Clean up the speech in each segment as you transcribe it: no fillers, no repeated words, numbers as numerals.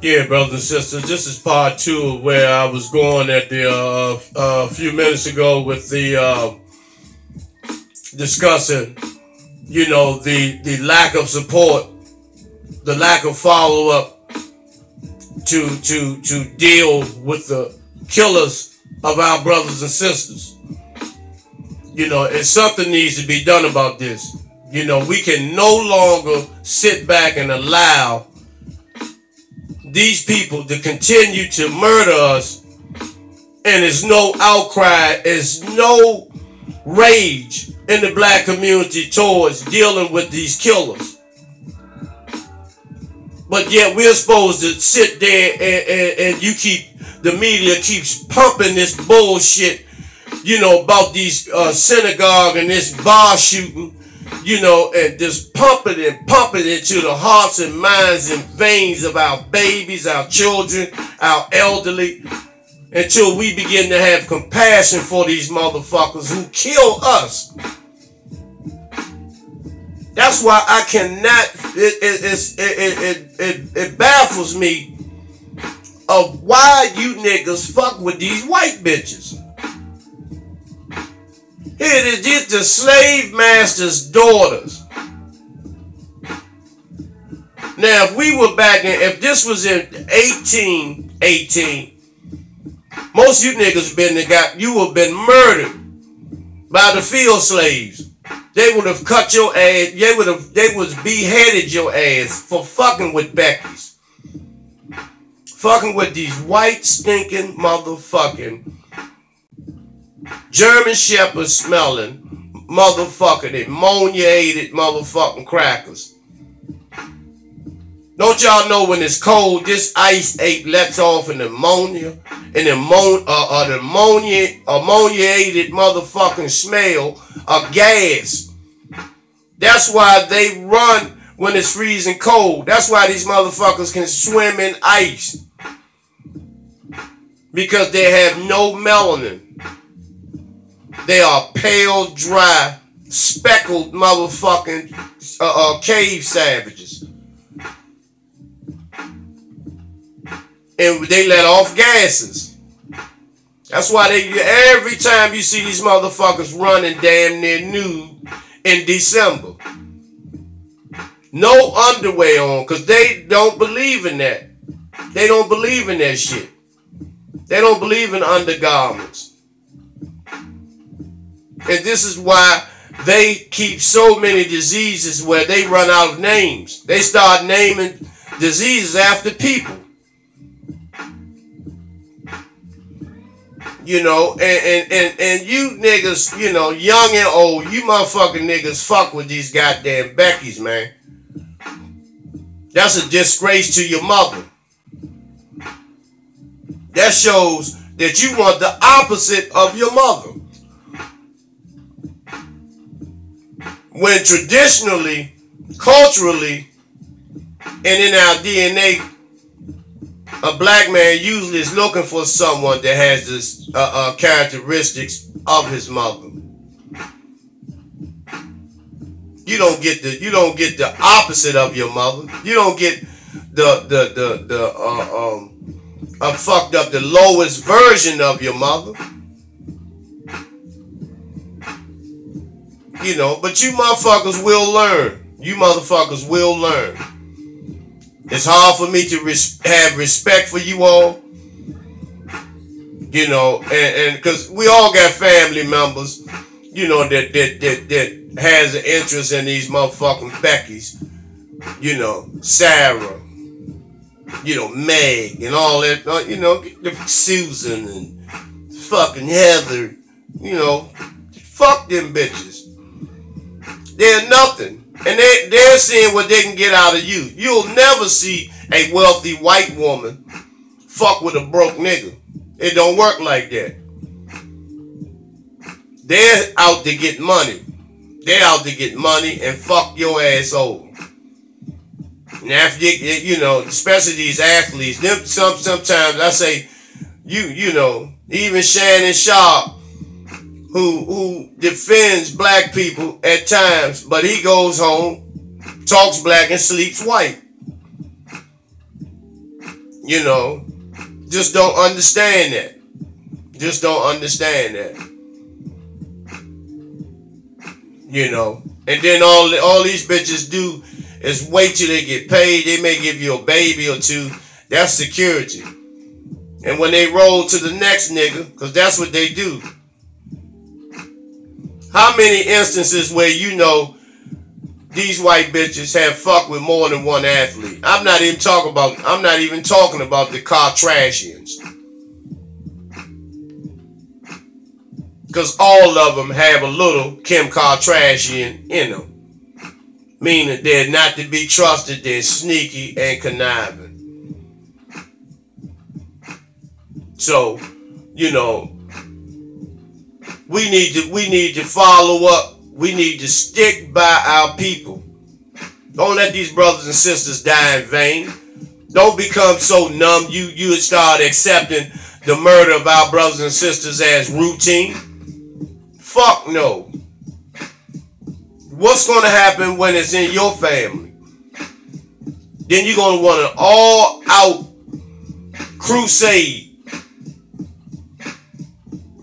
Yeah, brothers and sisters, this is part two of where I was going at the a few minutes ago with the discussing, the lack of support, the lack of follow up to deal with the killers of our brothers and sisters. And something needs to be done about this. We can no longer sit back and allow these people to continue to murder us, and there's no outcry, there's no rage in the black community towards dealing with these killers. But yet we're supposed to sit there and the media keeps pumping this bullshit, about these synagogue and this bar shooting, and just pump it into the hearts and minds and veins of our babies, our children, our elderly, until we begin to have compassion for these motherfuckers who kill us. That's why I cannot, it baffles me of why you niggas fuck with these white bitches. It is just the slave master's daughters. Now, if this was in 1818, most of you niggas you would have been murdered by the field slaves. They would have cut your ass. They would have beheaded your ass for fucking with Becky's, fucking with these white stinking motherfucking German Shepherd smelling motherfucking ammoniated motherfucking crackers. Don't y'all know when it's cold, this ice ache lets off an ammonia and the ammoniated motherfucking smell of gas. That's why they run when it's freezing cold. That's why these motherfuckers can swim in ice. Because they have no melanin. They are pale, dry, speckled motherfucking cave savages. And they let off gases. That's why every time you see these motherfuckers running damn near nude in December. No underwear on, because they don't believe in that. They don't believe in that shit. They don't believe in undergarments. And this is why they keep so many diseases where they run out of names. They start naming diseases after people. And you niggas, young and old, you motherfucking niggas fuck with these goddamn Beckys, man. That's a disgrace to your mother. That shows that you want the opposite of your mother. When traditionally, culturally, and in our DNA, a black man usually is looking for someone that has this characteristics of his mother. You don't get the opposite of your mother. You don't get fucked up the lowest version of your mother. But you motherfuckers will learn. You motherfuckers will learn. It's hard for me to have respect for you all. And because we all got family members, that has an interest in these motherfucking Beckys. Sarah, Meg and all that, Susan and fucking Heather, fuck them bitches. They're nothing. And they're seeing what they can get out of you. You'll never see a wealthy white woman fuck with a broke nigga. It don't work like that. They're out to get money. They're out to get money and fuck your ass over. And after especially these athletes, sometimes I say, even Shannon Sharp, who defends black people at times, but he goes home, talks black and sleeps white. You know, just don't understand that. Just don't understand that. You know, and then all these bitches do is wait till they get paid. They may give you a baby or two. That's security. And when they roll to the next nigga, because that's what they do. How many instances where you know these white bitches have fucked with more than one athlete? I'm not even talking about the Kardashians. Because all of them have a little Kim Kardashian in them. Meaning they're not to be trusted, they're sneaky and conniving. So, you know, we need to follow up. We need to stick by our people. Don't let these brothers and sisters die in vain. Don't become so numb you would start accepting the murder of our brothers and sisters as routine. Fuck no. What's going to happen when it's in your family? Then you're going to want an all-out crusade.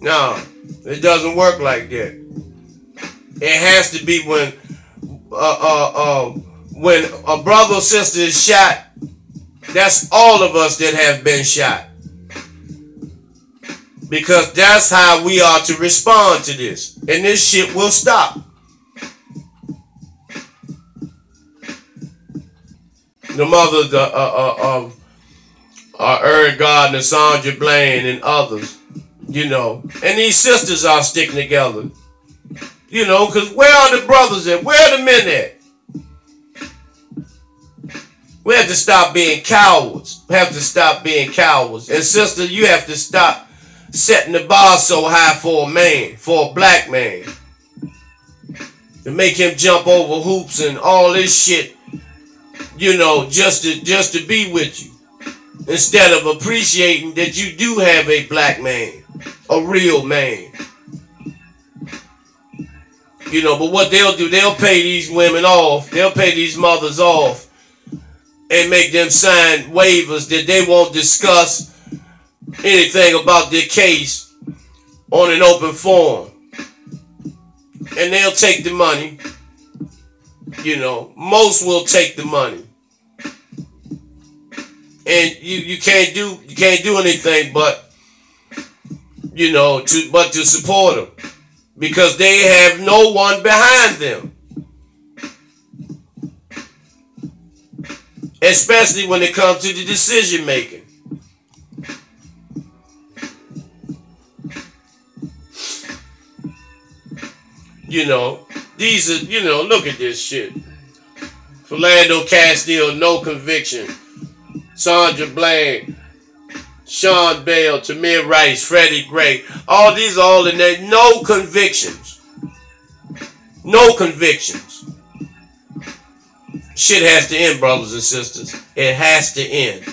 No, it doesn't work like that. It has to be when a brother or sister is shot. That's all of us that have been shot. Because that's how we are to respond to this. And this shit will stop. The mothers of Eric Gardner, Sandra Bland, and others, you know. And these sisters are sticking together. You know, because where are the brothers at? Where are the men at? We have to stop being cowards. We have to stop being cowards. And sister, you have to stop setting the bar so high for a man, for a black man. To make him jump over hoops and all this shit, you know, just to be with you. Instead of appreciating that you do have a black man, a real man. You know, but what they'll do, they'll pay these women off. They'll pay these mothers off and make them sign waivers that they won't discuss anything about their case on an open forum. And they'll take the money. You know, most will take the money. And you can't do anything but, you know, to support them. Because they have no one behind them. Especially when it comes to the decision making. You know, these are, you know, look at this shit. Philando Castile, no conviction. Sandra Bland, Sean Bell, Tamir Rice, Freddie Gray. All these are all in there. No convictions. No convictions. Shit has to end, brothers and sisters. It has to end.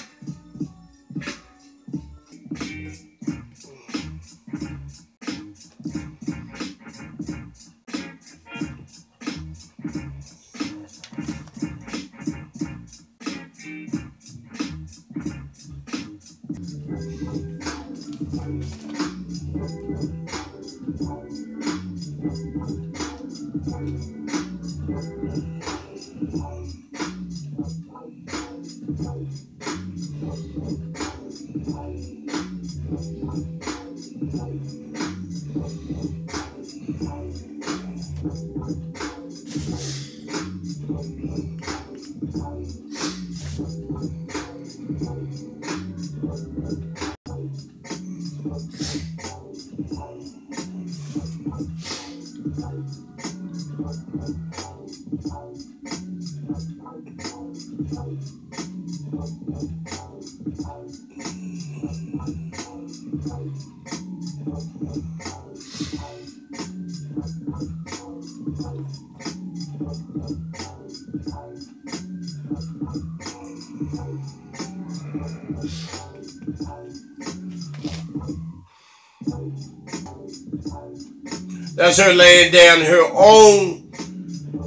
That's her laying down her own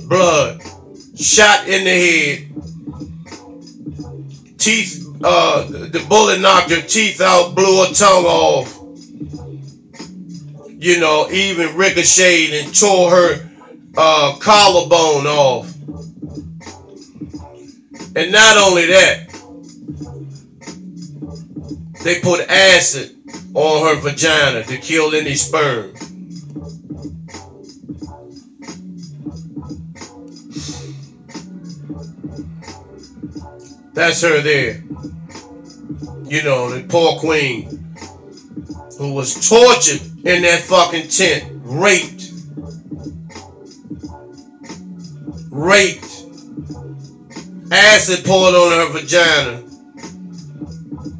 blood, shot in the head, Teeth, the bullet knocked her teeth out, blew her tongue off. You know, even ricocheted and tore her collarbone off. And not only that, they put acid on her vagina to kill any sperm. That's her there. You know, the poor queen who was tortured in that fucking tent, raped, acid poured on her vagina,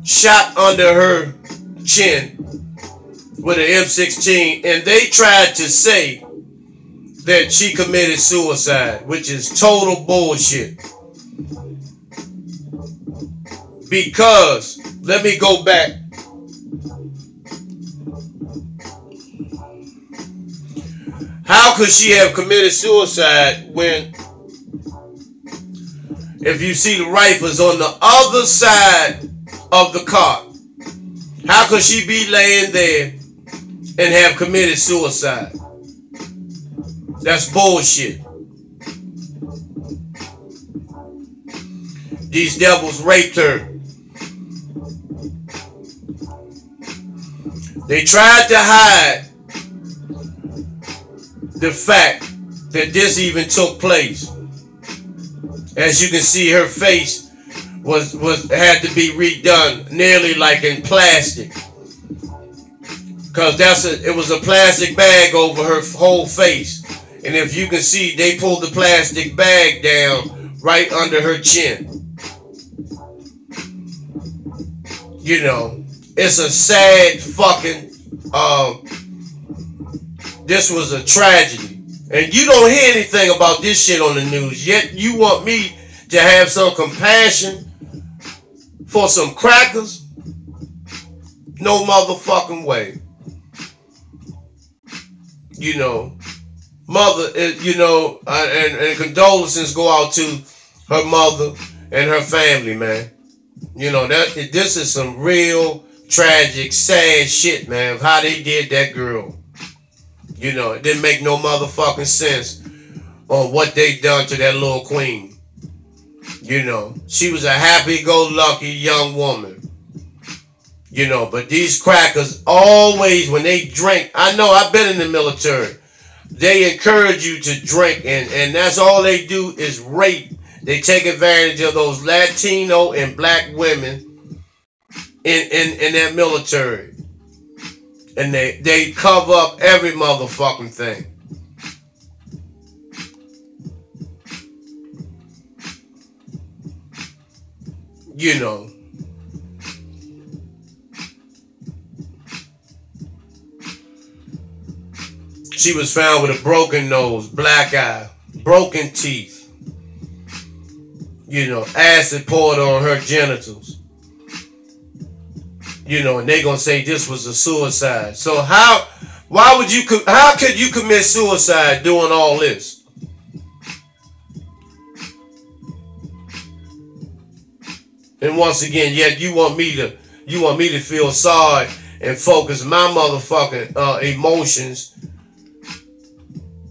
shot under her chin with an M16, and they tried to say that she committed suicide, which is total bullshit. Because, let me go back. How could she have committed suicide when, if you see the rifles on the other side of the car, how could she be laying there and have committed suicide? That's bullshit. These devils raped her. They tried to hide the fact that this even took place. As you can see, her face had to be redone, nearly like in plastic, because it was a plastic bag over her whole face. And if you can see, they pulled the plastic bag down right under her chin. You know, it's a sad fucking, this was a tragedy. And you don't hear anything about this shit on the news, yet you want me to have some compassion for some crackers? No motherfucking way. You know, mother, you know, and condolences go out to her mother and her family, man. You know, this is some real tragic, sad shit, man, of how they did that girl. You know, it didn't make no motherfucking sense on what they done to that little queen. You know, she was a happy-go-lucky young woman. You know, but these crackers always, when they drink, I know, I've been in the military. They encourage you to drink, and that's all they do is rape. They take advantage of those Latino and black women in that military. And they cover up every motherfucking thing. You know. She was found with a broken nose, black eye, broken teeth. You know, acid poured on her genitals. You know, and they gonna say this was a suicide. So how could you commit suicide doing all this? And once again, yet you want me to feel sorry and focus my motherfucking emotions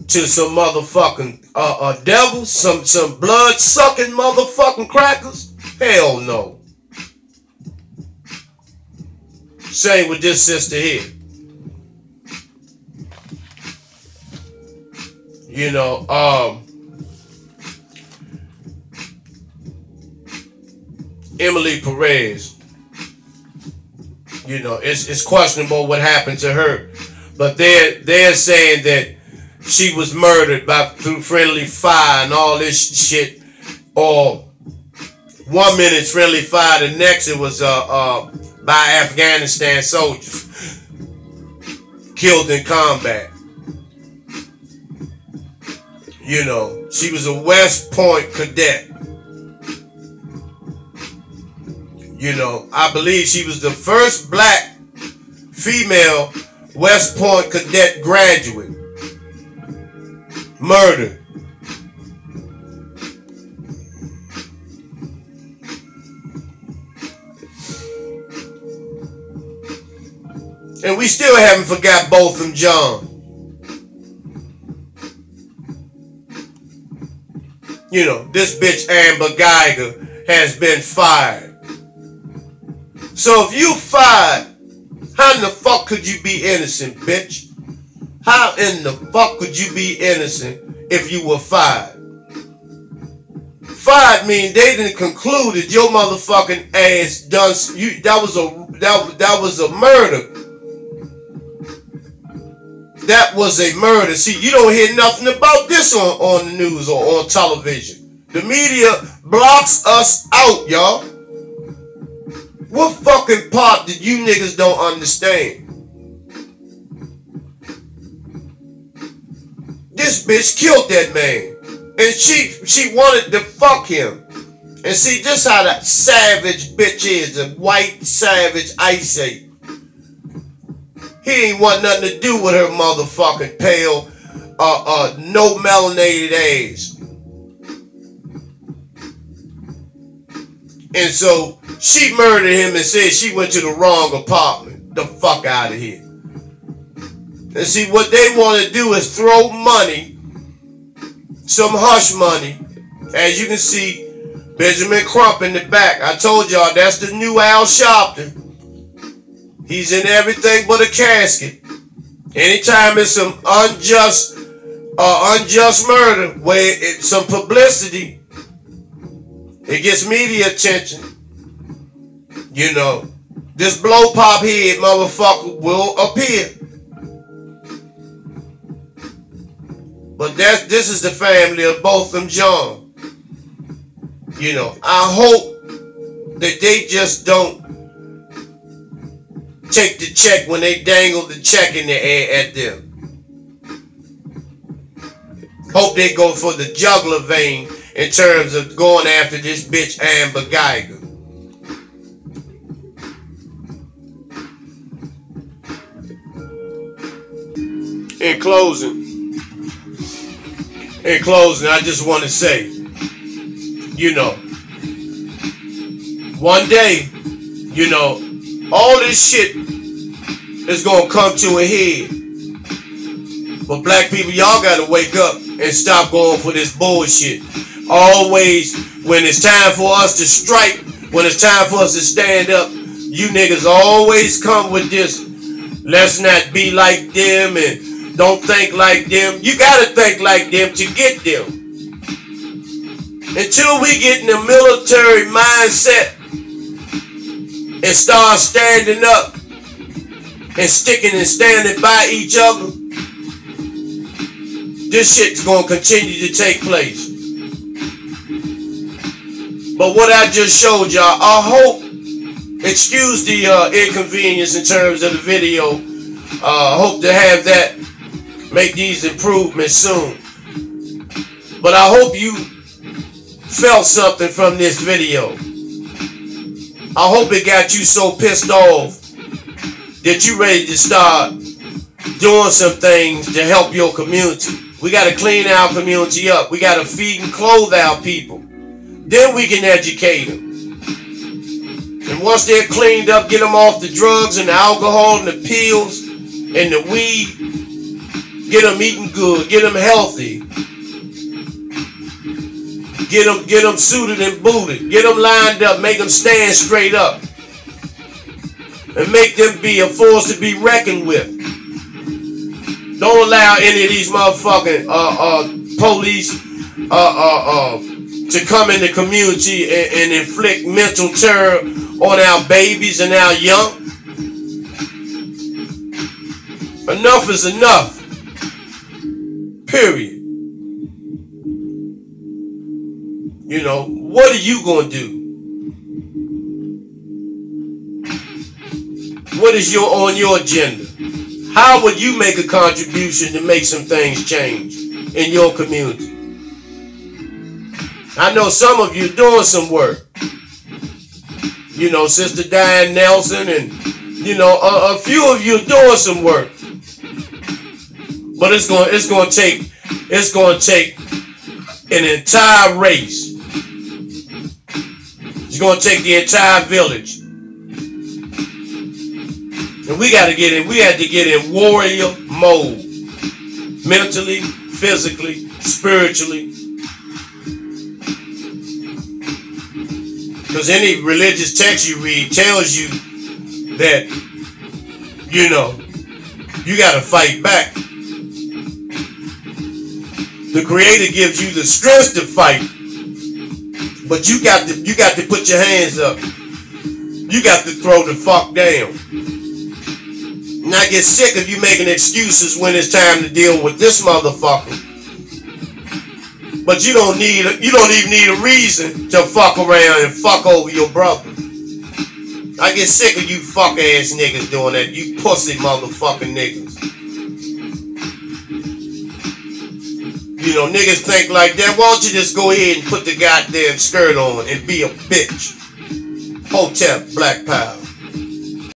to some motherfucking devils, some blood sucking motherfucking crackers? Hell no. Same with this sister here. You know, Emily Perez. You know, it's questionable what happened to her, but they're saying that she was murdered through friendly fire and all this shit. Or 1 minute friendly fire, the next it was by Afghanistan soldiers killed in combat. You know, she was a West Point cadet. You know, I believe she was the first black female West Point cadet graduate murdered. And we still haven't forgot Botham Jean. You know, this bitch Amber Guyger has been fired. So if you fired, how in the fuck could you be innocent, bitch? How in the fuck could you be innocent if you were fired? Fired mean they didn't conclude that your motherfucking ass done. That was a murder. That was a murder. See, you don't hear nothing about this on the news or on television. The media blocks us out, y'all. What fucking part that you niggas don't understand? This bitch killed that man. And she wanted to fuck him. And see, this how that savage bitch is. The white savage Ice Age. He ain't want nothing to do with her motherfucking pale, no melanated ass. And so she murdered him and said she went to the wrong apartment. The fuck out of here. And see, what they want to do is throw money, some hush money. As you can see, Benjamin Crump in the back. I told y'all that's the new Al Sharpton. He's in everything but a casket. Anytime it's some unjust murder where it's some publicity, it gets media attention. You know, this blow pop head motherfucker will appear. But this is the family of Botham Jean. You know, I hope that they just don't take the check when they dangle the check in the air at them. Hope they go for the jugular vein in terms of going after this bitch Amber Guyger. In closing, I just want to say, you know, one day, you know, all this shit is gonna come to a head. But black people, y'all gotta wake up and stop going for this bullshit. Always, when it's time for us to strike, when it's time for us to stand up, you niggas always come with this, let's not be like them and don't think like them. You gotta think like them to get them. Until we get in the military mindset and start standing up and sticking and standing by each other, this shit's gonna continue to take place. But what I just showed y'all, I hope, excuse the inconvenience in terms of the video. Hope to have that, make these improvements soon. But I hope you felt something from this video. I hope it got you so pissed off that you ready to start doing some things to help your community. We got to clean our community up. We got to feed and clothe our people. Then we can educate them. And once they're cleaned up, get them off the drugs and the alcohol and the pills and the weed. Get them eating good. Get them healthy. Get them suited and booted. Get them lined up. Make them stand straight up. And make them be a force to be reckoned with. Don't allow any of these motherfucking police to come in the community and inflict mental terror on our babies and our young. Enough is enough. Period. You know, what are you going to do? What is on your agenda? How would you make a contribution to make some things change in your community? I know some of you doing some work. You know, Sister Diane Nelson and, you know, a few of you doing some work. But it's going to take an entire race. It's going to take the entire village And we had to get in warrior mode. Mentally, physically, spiritually. Because any religious text you read tells you that, you know, you got to fight back. The Creator gives you the strength to fight, but you got to put your hands up. You got to throw the fuck down. And I get sick of you making excuses when it's time to deal with this motherfucker. But you don't even need a reason to fuck around and fuck over your brother. I get sick of you fuck ass niggas doing that. You pussy motherfucking niggas. You know, niggas think like that. Why don't you just go ahead and put the goddamn skirt on and be a bitch? Hotep Black Power.